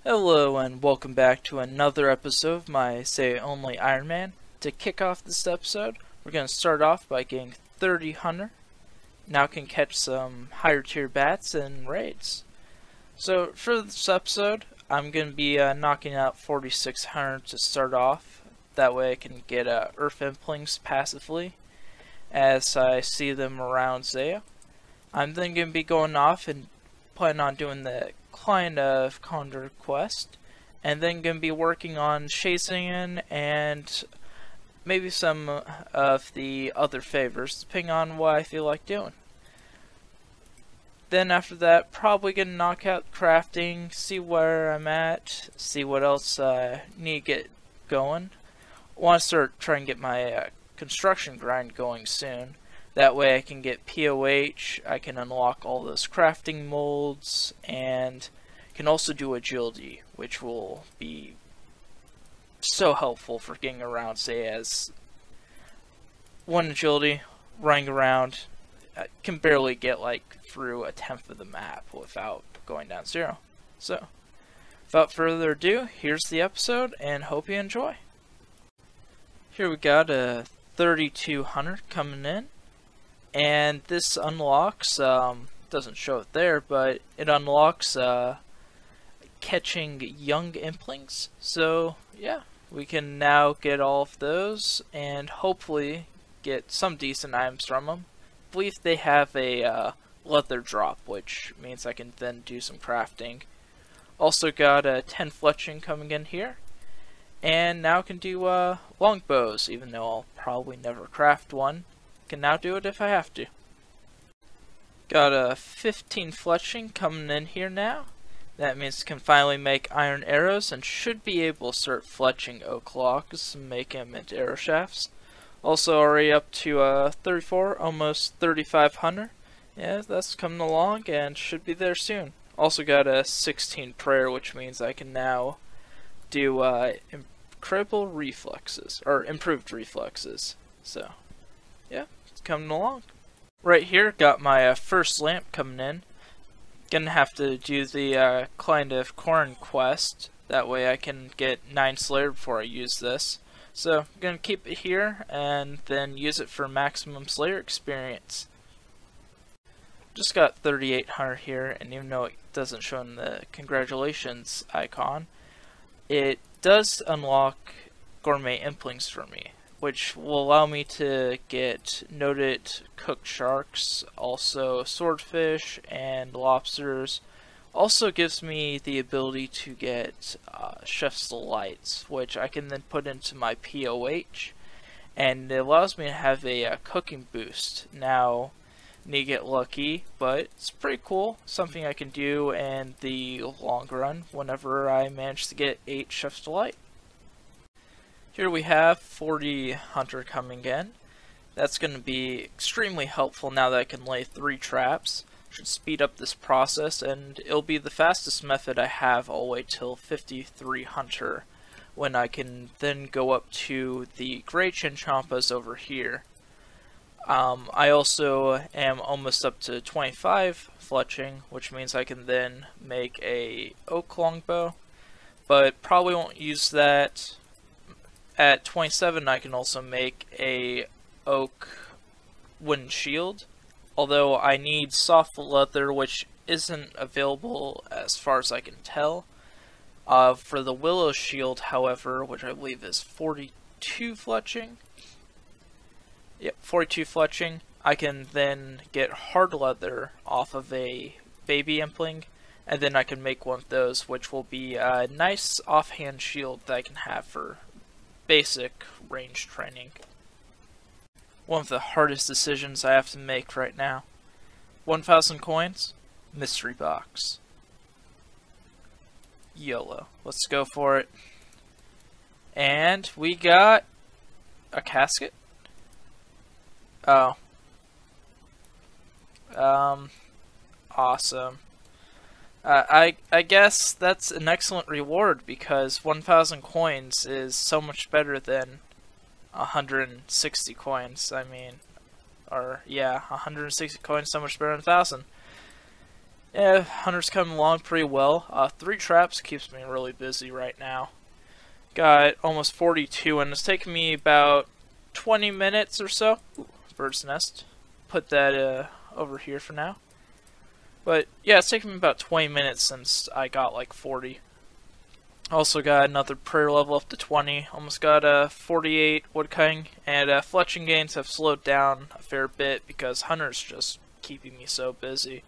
Hello and welcome back to another episode of my Say Only Ironman. To kick off this episode, we're going to start off by getting 30 hunter. Now can catch some higher tier bats and raids. So for this episode, I'm going to be knocking out 4600 to start off. That way I can get Earth Implings passively as I see them around Zeah. I'm then going to be going off and plan on doing the Client of Condor quest, and then going to be working on chasing and maybe some of the other favors, depending on what I feel like doing. Then after that, probably going to knock out crafting, see where I'm at, see what else I need to get going. I want to start trying to get my construction grind going soon. That way I can get POH, I can unlock all those crafting molds, and can also do agility, which will be so helpful for getting around, say as one agility, running around, I can barely get like through a tenth of the map without going down zero. So, without further ado, here's the episode, and hope you enjoy. Here we got a 3200 coming in. And this unlocks, doesn't show it there, but it unlocks catching young implings. So yeah, we can now get all of those and hopefully get some decent items from them. I believe they have a leather drop, which means I can then do some crafting. Also got a 10 fletching coming in here. And now can do longbows, even though I'll probably never craft one. Can now do it if I have to. Got a 15 fletching coming in here now. That means I can finally make iron arrows and should be able to start fletching oak logs and make them into arrow shafts. Also already up to 34, almost 3500. Yeah, that's coming along and should be there soon. Also got a 16 prayer, which means I can now do incredible reflexes, or improved reflexes. So yeah, it's coming along. Right here, got my first lamp coming in. Gonna have to do the Client of Corn quest. That way I can get 9 Slayer before I use this. So I'm gonna keep it here and then use it for maximum Slayer experience. Just got 3800 here, and even though it doesn't show in the congratulations icon, it does unlock gourmet implings for me, which will allow me to get noted cooked sharks, also swordfish and lobsters. Also gives me the ability to get chef's delights, which I can then put into my POH, and it allows me to have a cooking boost. Now, need to get lucky, but it's pretty cool. Something I can do in the long run whenever I manage to get 8 chef's delight. Here we have 40 hunter coming in. That's going to be extremely helpful now that I can lay 3 traps. Should speed up this process, and it'll be the fastest method I have all the way till 53 hunter, when I can then go up to the gray chinchampas over here. I also am almost up to 25 fletching, which means I can then make a oak longbow, but probably won't use that. At 27 I can also make a oak wooden shield, although I need soft leather, which isn't available as far as I can tell. For the willow shield, however, which I believe is 42 fletching. Yep, 42 fletching. I can then get hard leather off of a baby impling, and then I can make one of those, which will be a nice offhand shield that I can have for basic range training. One of the hardest decisions I have to make right now. 1,000 coins, mystery box. YOLO. Let's go for it. And we got a casket. Oh. Awesome. I guess that's an excellent reward, because 1,000 coins is so much better than 160 coins. I mean, or yeah, 160 coins so much better than 1,000. Yeah, Hunter's coming along pretty well. 3 traps keeps me really busy right now. Got almost 42, and it's taken me about 20 minutes or so. Ooh, bird's nest. Put that over here for now. But yeah, it's taken me about 20 minutes since I got like 40. Also got another prayer level up to 20. Almost got 48 woodcutting, and fletching gains have slowed down a fair bit because Hunter's just keeping me so busy.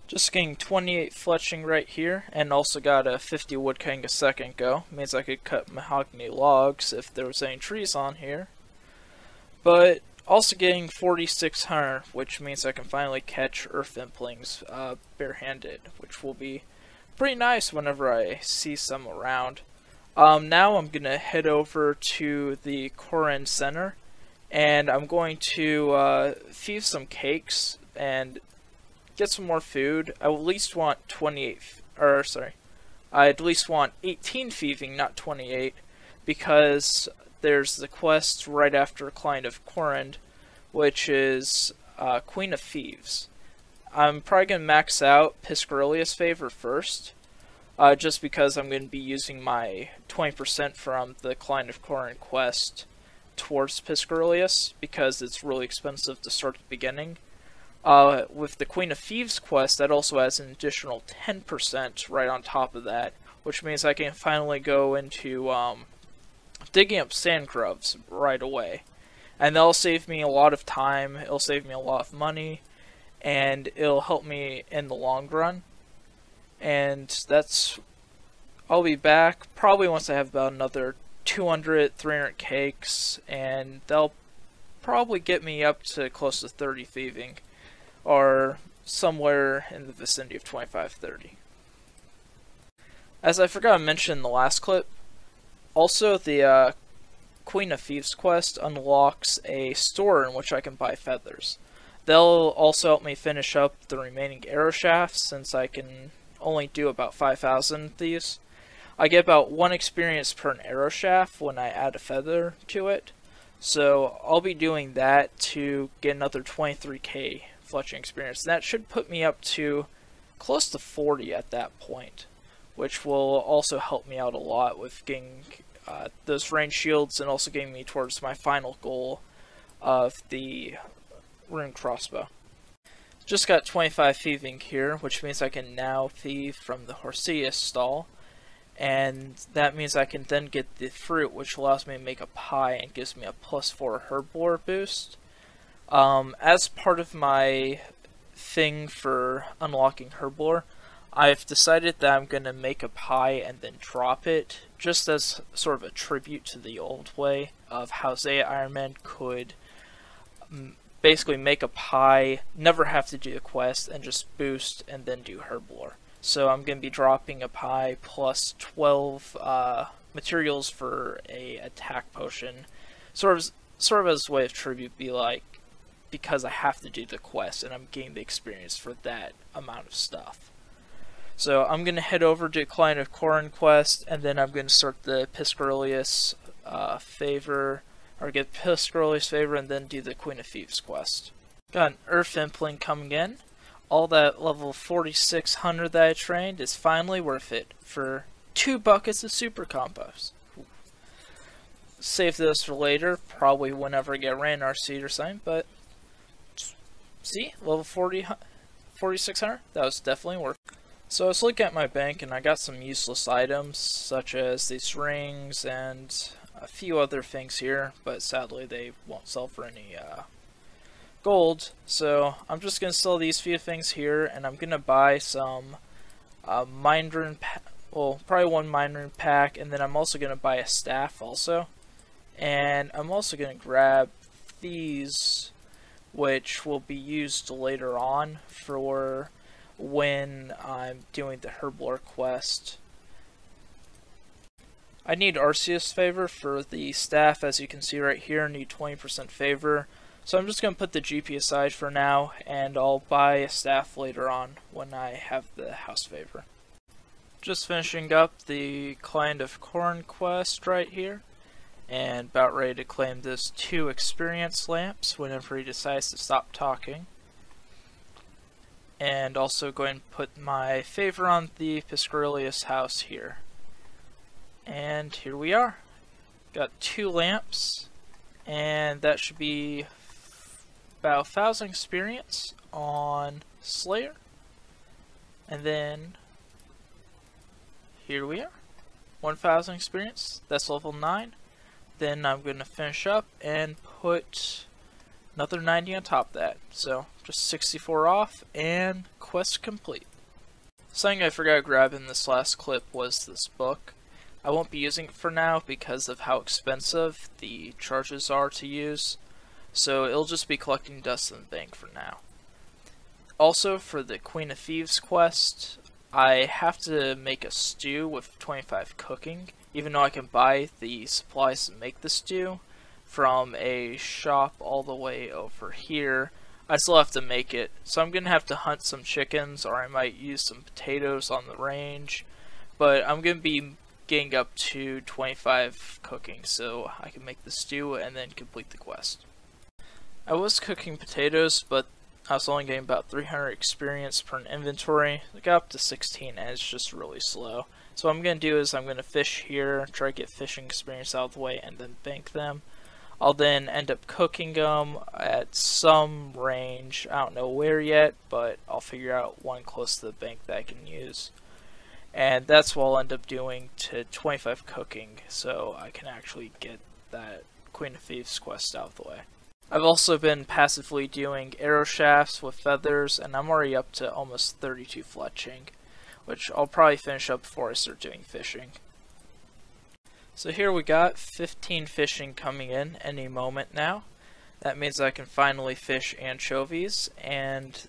Just getting 28 fletching right here, and also got a 50 woodcutting a second ago. Means I could cut mahogany logs if there was any trees on here. But also getting 4600, which means I can finally catch earth implings barehanded, which will be pretty nice whenever I see some around. Now I'm gonna head over to the Corin Center, and I'm going to feed some cakes and get some more food. I at least want I at least want 18 thieving, not 28, because there's the quest right after Client of Corin, which is Queen of Thieves. I'm probably going to max out Piscarilius Favour first, just because I'm going to be using my 20% from the Client of Corin quest towards Piscarilius, because it's really expensive to start at the beginning. With the Queen of Thieves quest, that also has an additional 10% right on top of that, which means I can finally go into digging up sand grubs right away. And that'll save me a lot of time, it'll save me a lot of money, and it'll help me in the long run. And I'll be back probably once I have about another 200, 300 cakes, and they'll probably get me up to close to 30 thieving, or somewhere in the vicinity of 25-30. As I forgot to mention in the last clip, also the Queen of Thieves quest unlocks a store in which I can buy feathers. They'll also help me finish up the remaining arrow shafts, since I can only do about 5,000 of these. I get about 1 experience per an arrow shaft when I add a feather to it, so I'll be doing that to get another 23k fletching experience. That should put me up to close to 40 at that point, which will also help me out a lot with getting those range shields, and also getting me towards my final goal of the rune crossbow. Just got 25 thieving here, which means I can now thieve from the Horseus stall, and that means I can then get the fruit, which allows me to make a pie and gives me a +4 herbivore boost. As part of my thing for unlocking herbivore, I've decided that I'm going to make a pie and then drop it, just as sort of a tribute to the old way of how Zeah Ironman could basically make a pie, never have to do the quest, and just boost and then do herbivore. So I'm going to be dropping a pie plus 12 materials for a attack potion, sort of as a way of tribute, because I have to do the quest and I'm getting the experience for that amount of stuff. So I'm going to head over to Client of Corin quest, and then I'm going to start the Piscarilius Favour, or get Piscarilius Favour, and then do the Queen of Thieves quest. Got an Earth Impling coming in. All that level 4600 that I trained is finally worth it for 2 buckets of super compost. Save this for later, probably whenever I get Ranar Seed or something, but see, level 4600, that was definitely worth it. So I was looking at my bank, and I got some useless items, such as these rings and a few other things here, but sadly they won't sell for any gold. So I'm just going to sell these few things here, and I'm going to buy some mine rune, probably 1 mine rune pack, and then I'm also going to buy a staff also. And I'm also going to grab these, which will be used later on for when I'm doing the herbivore quest. I need Arceus Favour for the staff, as you can see right here. I need 20% favor. So I'm just going to put the GP aside for now, and I'll buy a staff later on when I have the house favor. Just finishing up the Client of Corin quest right here, and about ready to claim those 2 experience lamps whenever he decides to stop talking. And also going to put my Favour on the Piscarius house here. And here we are. Got 2 lamps, and that should be about 1,000 experience on Slayer. And then here we are, 1,000 experience. That's level 9. Then I'm going to finish up and put another 90 on top of that. So just 64 off and quest complete. Something I forgot to grab in this last clip was this book. I won't be using it for now because of how expensive the charges are to use. So it'll just be collecting dust in the bank for now. Also, for the Queen of Thieves quest, I have to make a stew with 25 cooking, even though I can buy the supplies to make the stew from a shop all the way over here. I still have to make it, so I'm going to have to hunt some chickens, or I might use some potatoes on the range, but I'm going to be getting up to 25 cooking so I can make the stew and then complete the quest. I was cooking potatoes, but I was only getting about 300 experience per inventory. I got up to 16 and it's just really slow. So what I'm going to do is I'm going to fish here, try to get fishing experience out of the way, and then bank them. I'll then end up cooking them at some range. I don't know where yet, but I'll figure out one close to the bank that I can use. And that's what I'll end up doing to 25 cooking, so I can actually get that Queen of Thieves quest out of the way. I've also been passively doing arrow shafts with feathers, and I'm already up to almost 32 fletching, which I'll probably finish up before I start doing fishing. So here we got 15 fishing coming in any moment now. That means I can finally fish anchovies, and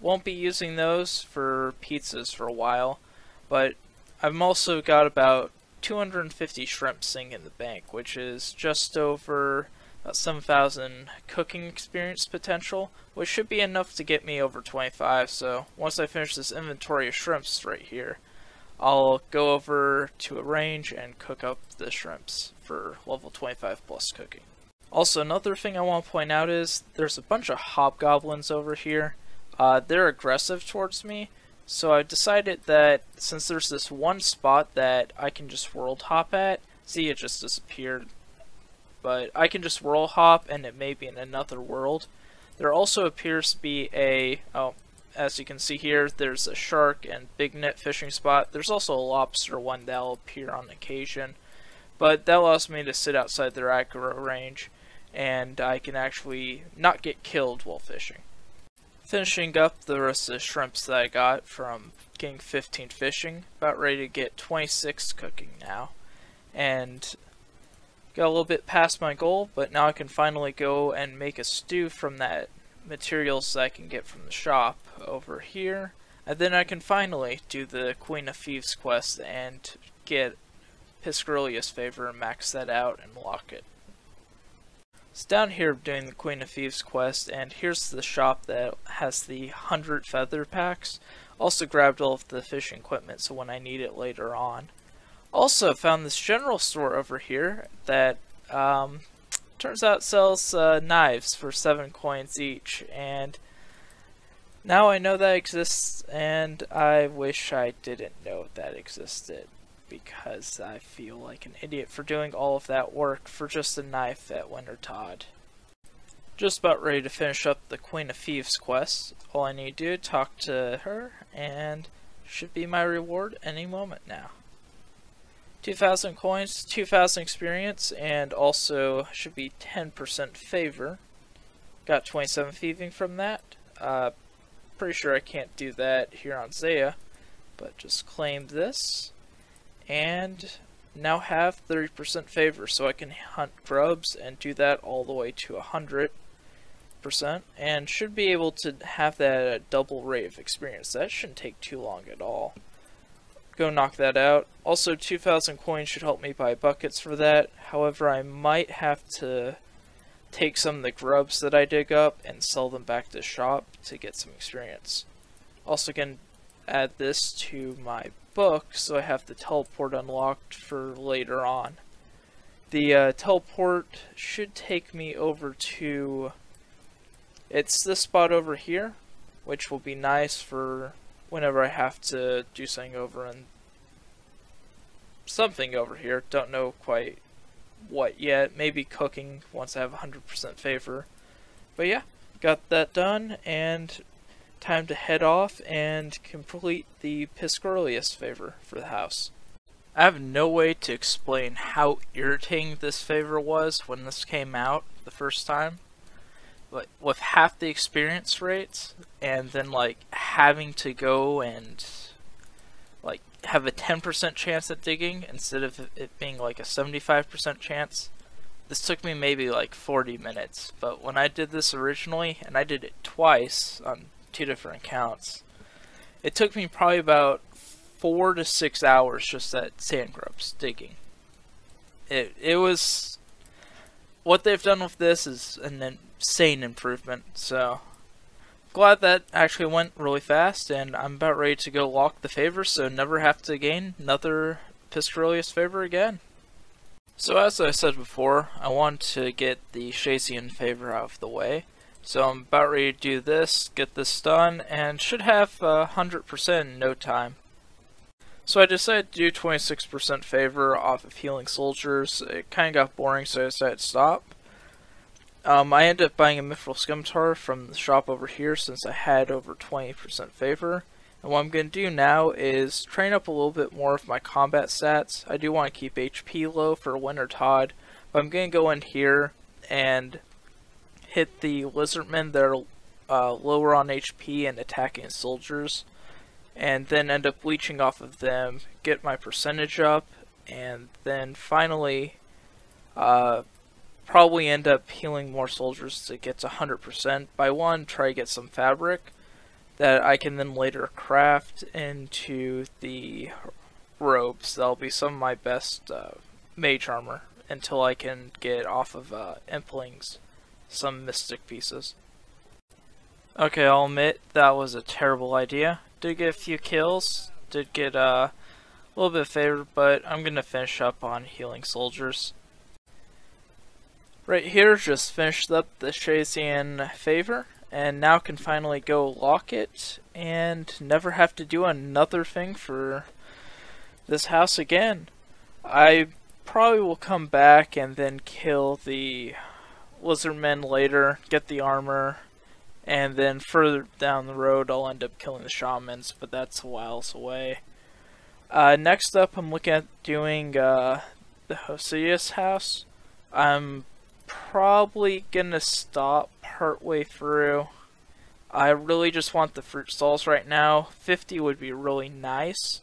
won't be using those for pizzas for a while, but I've also got about 250 shrimp sitting in the bank, which is just over about 7,000 cooking experience potential, which should be enough to get me over 25. So once I finish this inventory of shrimps right here, I'll go over to a range and cook up the shrimps for level 25 plus cooking. Also, another thing I want to point out is there's a bunch of hobgoblins over here. They're aggressive towards me, so I decided that since there's this one spot that I can just world hop at, see, it just disappeared, but I can just world hop and it may be in another world. There also appears to be a, as you can see here, there's a shark and big net fishing spot. There's also a lobster one that'll appear on occasion, but that allows me to sit outside their aggro range, and I can actually not get killed while fishing. Finishing up the rest of the shrimps that I got from getting 15 fishing, about ready to get 26 cooking now, and got a little bit past my goal, but now I can finally go and make a stew from that materials that I can get from the shop over here, and then I can finally do the Queen of Thieves quest and get Piscarius Favour and max that out and lock it. It's down here doing the Queen of Thieves quest, and here's the shop that has the 100 feather packs. Also grabbed all of the fishing equipment so when I need it later on. Also found this general store over here that turns out sells knives for 7 coins each, and now I know that exists, and I wish I didn't know that existed, because I feel like an idiot for doing all of that work for just a knife at wintertodt. Just about ready to finish up the Queen of Thieves quest. All I need to do is talk to her, and should be my reward any moment now. 2,000 coins, 2,000 experience, and also should be 10% favor. Got 27 thieving from that. Pretty sure I can't do that here on Zeah, but just claim this, and now have 30% favor, so I can hunt grubs and do that all the way to 100%, and should be able to have that at a double rate of experience. That shouldn't take too long at all. Go knock that out. Also, 2,000 coins should help me buy buckets for that. However, I might have to take some of the grubs that I dig up and sell them back to the shop to get some experience. Also, can add this to my book so I have the teleport unlocked for later on. The teleport should take me over to, it's this spot over here, which will be nice for whenever I have to do something over here. Don't know quite what yet. Maybe cooking once I have 100% favor. But yeah, got that done, and time to head off and complete the Piscarius favor for the house. I have no way to explain how irritating this favor was when this came out the first time. But with half the experience rates, and then like having to go and like have a 10% chance at digging instead of it being like a 75% chance. This took me maybe like 40 minutes, but when I did this originally, and I did it twice on 2 different accounts, it took me probably about 4 to 6 hours just at sand grubs digging. It was, what they've done with this is an insane improvement, so glad that actually went really fast, and I'm about ready to go lock the favor so never have to gain another Piscarius favor again. So as I said before, I want to get the Shazian favor out of the way. So I'm about ready to do this, get this done, and should have 100% in no time. So I decided to do 26% favor off of healing soldiers. It kind of got boring, so I decided to stop. I ended up buying a Mithril Scimitar from the shop over here since I had over 20% favor. And what I'm going to do now is train up a little bit more of my combat stats. I do want to keep HP low for wintertodt, but I'm going to go in here and hit the lizardmen that are lower on HP and attacking soldiers, and then end up leeching off of them, get my percentage up, and then finally probably end up healing more soldiers to get to 100%. By one, try to get some fabric that I can then later craft into the robes. That'll be some of my best mage armor until I can get off of Implings some mystic pieces. Okay, I'll admit that was a terrible idea. Did get a few kills, did get a little bit of favor, but I'm going to finish up on healing soldiers. Right here, just finished up the Shazian favor, and now can finally go lock it and never have to do another thing for this house again. I probably will come back and then kill the lizardmen later, get the armor, and then further down the road I'll end up killing the shamans, but that's a whiles away. Next up, I'm looking at doing the Hosea's house. I'm probably gonna stop partway through. I really just want the fruit stalls right now. 50 would be really nice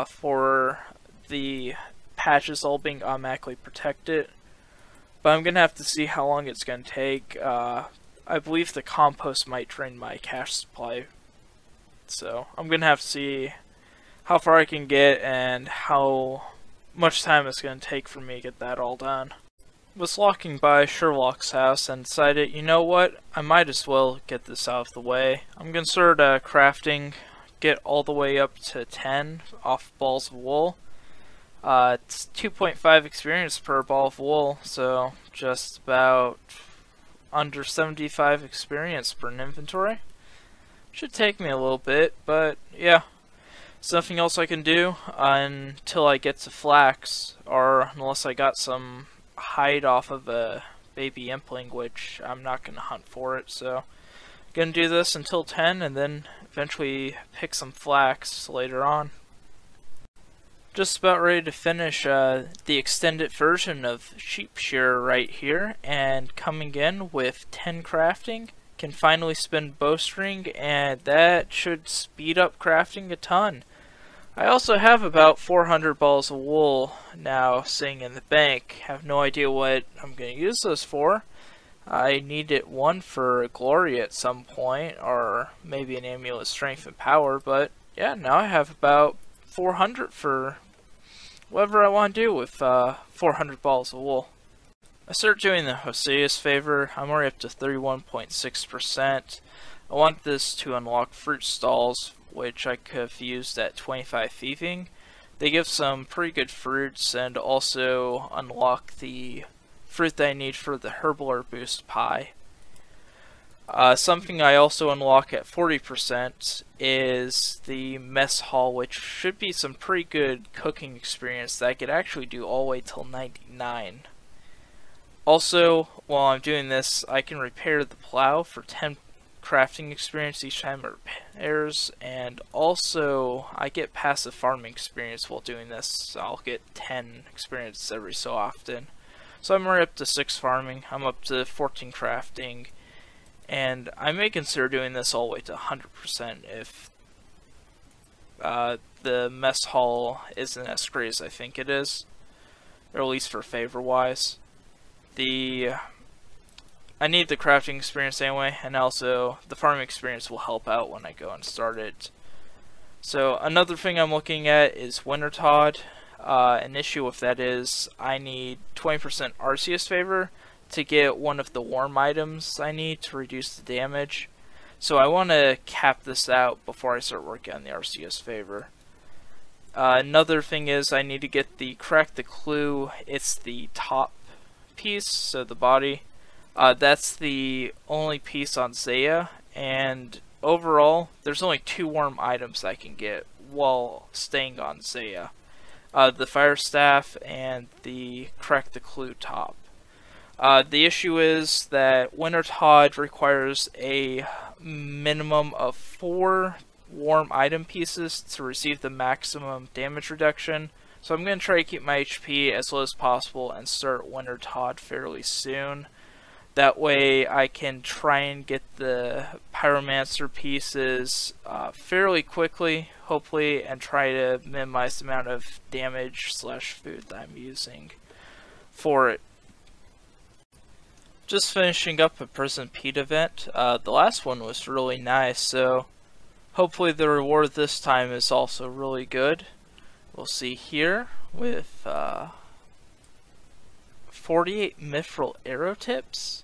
for the patches all being automatically protected, but I'm gonna have to see how long it's gonna take. I believe the compost might drain my cash supply, so I'm gonna have to see how far I can get and how much time it's gonna take for me to get that all done. Was walking by Sherlock's house and decided, you know what, I might as well get this out of the way. I'm gonna start crafting, get all the way up to 10 off balls of wool. It's 2.5 experience per ball of wool, so just about under 75 experience per inventory. Should take me a little bit, but yeah. There's nothing else I can do until I get to flax, or unless I got some hide off of a baby impling, which I'm not going to hunt for it, so gonna do this until 10 and then eventually pick some flax later on. Just about ready to finish the extended version of Sheep Shearer right here, and coming in with 10 crafting, can finally spin bowstring, and that should speed up crafting a ton. I also have about 400 balls of wool now sitting in the bank. Have no idea what I'm going to use those for. I need it one for glory at some point, or maybe an amulet strength and power, but yeah, now I have about 400 for whatever I want to do with 400 balls of wool. I started doing the Hosea's favor. I'm already up to 31.6%. I want this to unlock fruit stalls, which I could have used at 25 thieving. They give some pretty good fruits and also unlock the fruit that I need for the herbivore boost pie. Something I also unlock at 40% is the mess hall, which should be some pretty good cooking experience that I could actually do all the way till 99. Also, while I'm doing this, I can repair the plow for 10 crafting experience each time it repairs, and also I get passive farming experience while doing this, so I'll get 10 experience every so often. So I'm already up to 6 farming, I'm up to 14 crafting, and I may consider doing this all the way to 100% if the mess hall isn't as great as I think it is, or at least for favor wise. I need the crafting experience anyway, and also the farming experience will help out when I go and start it. So another thing I'm looking at is wintertodt. An issue with that is I need 20% Arceus favor to get one of the warm items I need to reduce the damage. So I want to cap this out before I start working on the Arceus favor. Another thing is I need to get the crack the clue. It's the top piece, so the body. That's the only piece on Zeah, and overall there's only 2 warm items I can get while staying on Zeah. The fire staff and the crack the clue top. The issue is that wintertodt requires a minimum of 4 warm item pieces to receive the maximum damage reduction. So I'm going to try to keep my HP as low as possible and start wintertodt fairly soon. That way I can try and get the pyromancer pieces fairly quickly, hopefully, and try to minimize the amount of damage slash food that I'm using for it. Just finishing up a Prison Pete event. The last one was really nice, so hopefully the reward this time is also really good. We'll see here with 48 mithril arrow tips.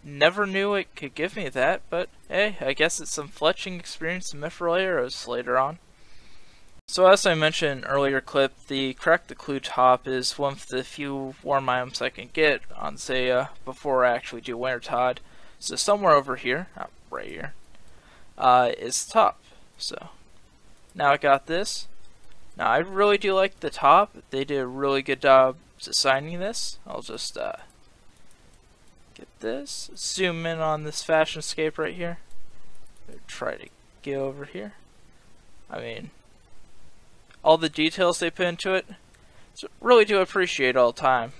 Never knew it could give me that, but hey, I guess it's some fletching experience in mithril arrows later on. So as I mentioned in an earlier clip, the crack the clue top is one of the few warm items I can get on Zeah before I actually do wintertodt. So somewhere over here, right here, is the top. So now I got this. Now I really do like the top. They did a really good job designing this. I'll just get this, zoom in on this fashion scape right here. Try to get over here. I mean, all the details they put into it, so really do appreciate all the time.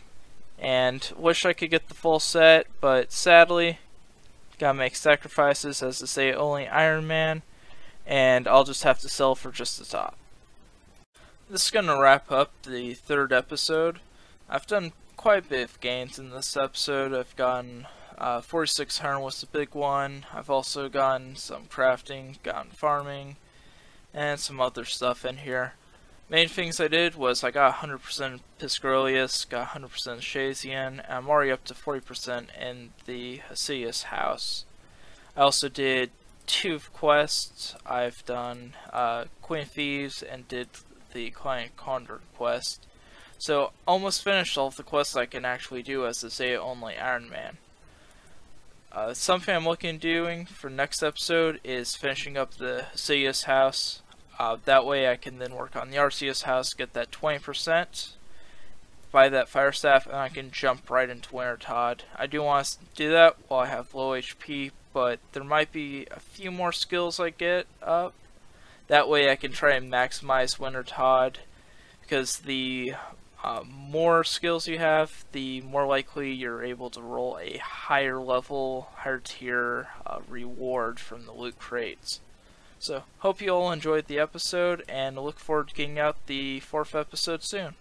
And wish I could get the full set, but sadly, gotta make sacrifices, as to say, only Ironman, and I'll just have to sell for just the top. This is gonna wrap up the 3rd episode. I've done quite a bit of gains in this episode. I've gotten 4600 was the big one. I've also gotten some crafting, gotten farming, and some other stuff in here. Main things I did was I got 100% Piscurlius, got 100% Shazian, and I'm already up to 40% in the Hasidius house. I also did 2 quests. I've done Queen of Thieves and did the Client Condor quest. So almost finished all of the quests I can actually do as the Zeah only Ironman. Something I'm looking at doing for next episode is finishing up the Hasidius house. That way I can then work on the Arceus house, get that 20%, buy that fire staff, and I can jump right into wintertodt. I do want to do that while I have low HP, but there might be a few more skills I get up. That way I can try and maximize wintertodt, because the more skills you have, the more likely you're able to roll a higher level, higher tier reward from the loot crates. So, hope you all enjoyed the episode, and look forward to getting out the 4th episode soon.